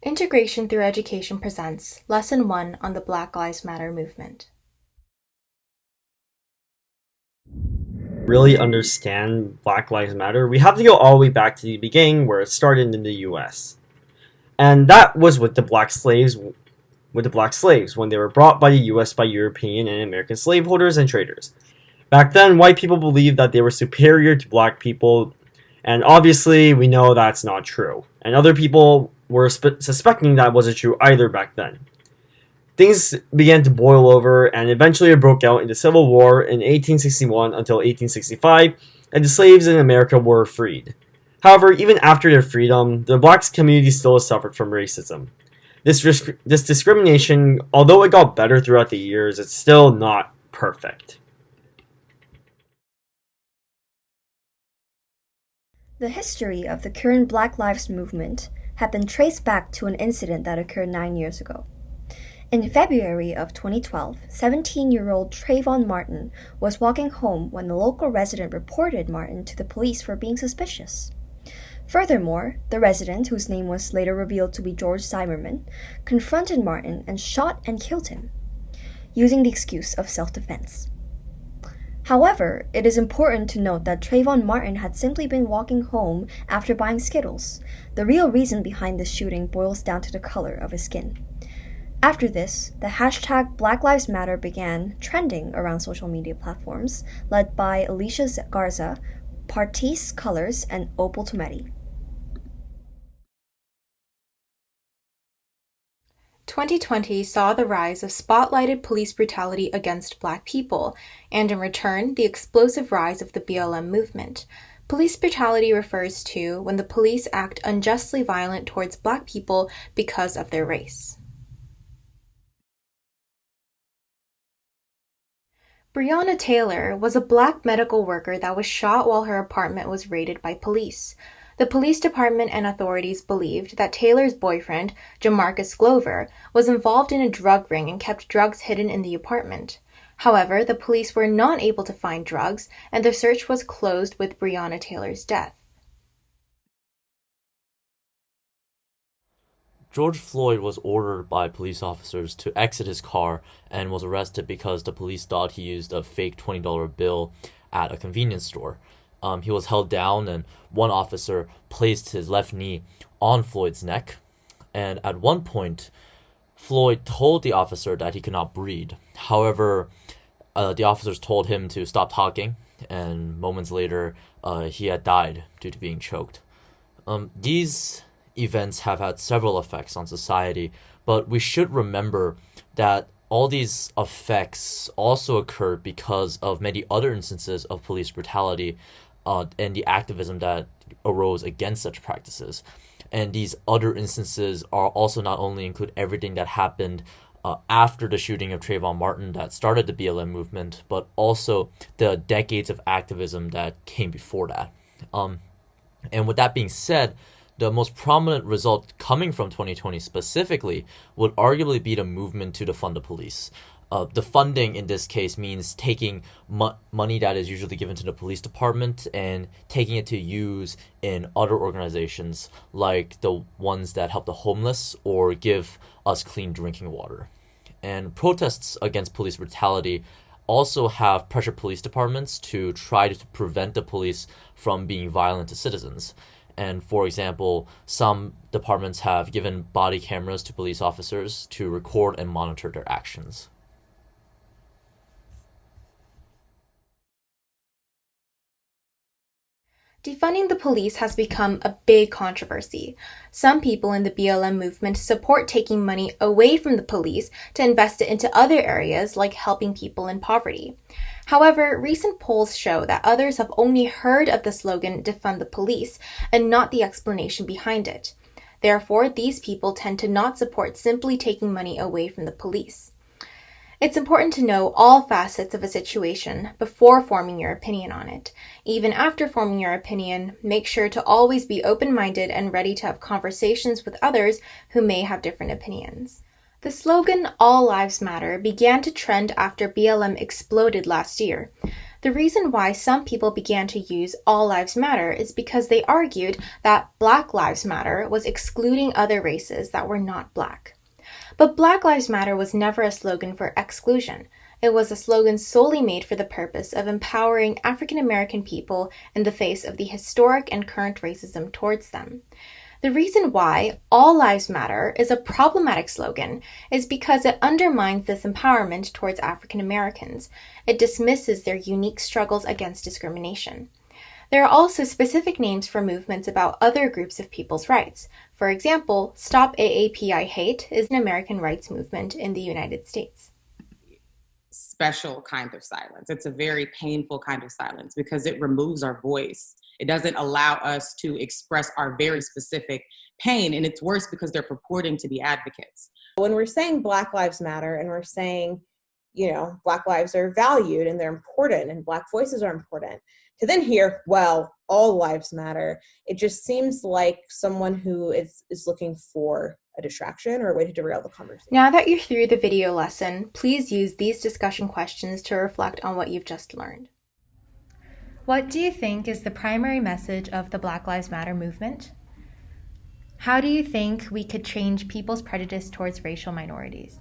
Integration Through Education presents Lesson 1 on the Black Lives Matter movement. Really understand Black Lives Matter, we have to go all the way back to the beginning where it started in the US. And that was with the black slaves when they were brought by the US by European and American slaveholders and traders. Back then, white people believed that they were superior to black people, and obviously we know that's not true. And other people were suspecting that wasn't true either back then. Things began to boil over, and eventually it broke out into civil war in 1861 until 1865, and the slaves in America were freed. However, even after their freedom, the black community still suffered from racism. This discrimination, although it got better throughout the years, it's still not perfect. The history of the current Black Lives Movement had been traced back to an incident that occurred 9 years ago. In February of 2012, 17-year-old TRAYVON Martin was walking home when a local resident reported Martin to the police for being suspicious. Furthermore, the resident, whose name was later revealed to be George Zimmerman, confronted Martin and shot and killed him, using the excuse of self-defense. However, it is important to note that TRAYVON Martin had simply been walking home after buying Skittles. The real reason behind this shooting boils down to the color of his skin. After this, the hashtag Black Lives Matter began trending around social media platforms, led by Alicia Garza, Partis Colors, and Opal Tometi. 2020 saw the rise of spotlighted police brutality against Black people, and in return, the explosive rise of the BLM movement. Police brutality refers to when the police act unjustly violent towards Black people because of their race. Breonna Taylor was a Black medical worker that was shot while her apartment was raided by police. The police department and authorities believed that Taylor's boyfriend, Jamarcus Glover, was involved in a drug ring and kept drugs hidden in the apartment. However, the police were not able to find drugs, and the search was closed with Breonna Taylor's death. George Floyd was ordered by police officers to exit his car and was arrested because the police thought he used a fake $20 bill at a convenience store. He was held down, and one officer placed his left knee on Floyd's neck. And at one point, Floyd told the officer that he could not breathe. However, the officers told him to stop talking, and moments later, he had died due to being choked. These events have had several effects on society, but we should remember that all these effects also occurred because of many other instances of police brutality and the activism that arose against such practices. And these other instances are also not only include everything that happened after the shooting of TRAYVON Martin that started the BLM movement, but also the decades of activism that came before that. And with that being said, the most prominent result coming from 2020 specifically would arguably be the movement to defund the police. Defunding in this case means taking money that is usually given to the police department and taking it to use in other organizations like the ones that help the homeless or give us clean drinking water. And protests against police brutality also have pressured police departments to try to prevent the police from being violent to citizens. And for example, some departments have given body cameras to police officers to record and monitor their actions. Defunding the police has become a big controversy. Some people in the BLM movement support taking money away from the police to invest it into other areas like helping people in poverty. However, recent polls show that others have only heard of the slogan "defund the police" and not the explanation behind it. Therefore, these people tend to not support simply taking money away from the police. It's important to know all facets of a situation before forming your opinion on it. Even after forming your opinion, make sure to always be open-minded and ready to have conversations with others who may have different opinions. The slogan "All Lives Matter" began to trend after BLM exploded last year. The reason why some people began to use All Lives Matter is because they argued that Black Lives Matter was excluding other races that were not Black. But Black Lives Matter was never a slogan for exclusion. It was a slogan solely made for the purpose of empowering African American people in the face of the historic and current racism towards them. The reason why All Lives Matter is a problematic slogan is because it undermines this empowerment towards African Americans. It dismisses their unique struggles against discrimination. There are also specific names for movements about other groups of people's rights. For example, Stop AAPI Hate is an American rights movement in the United States. Special kind of silence. It's a very painful kind of silence because it removes our voice. It doesn't allow us to express our very specific pain, and it's worse because they're purporting to be advocates. When we're saying Black Lives Matter and we're saying, Black lives are valued and they're important and Black voices are important, to then hear, well, all lives matter, it just seems like someone who is looking for a distraction or a way to derail the conversation. Now that you're through the video lesson, please use these discussion questions to reflect on what you've just learned. What do you think is the primary message of the Black Lives Matter movement? How do you think we could change people's prejudice towards racial minorities?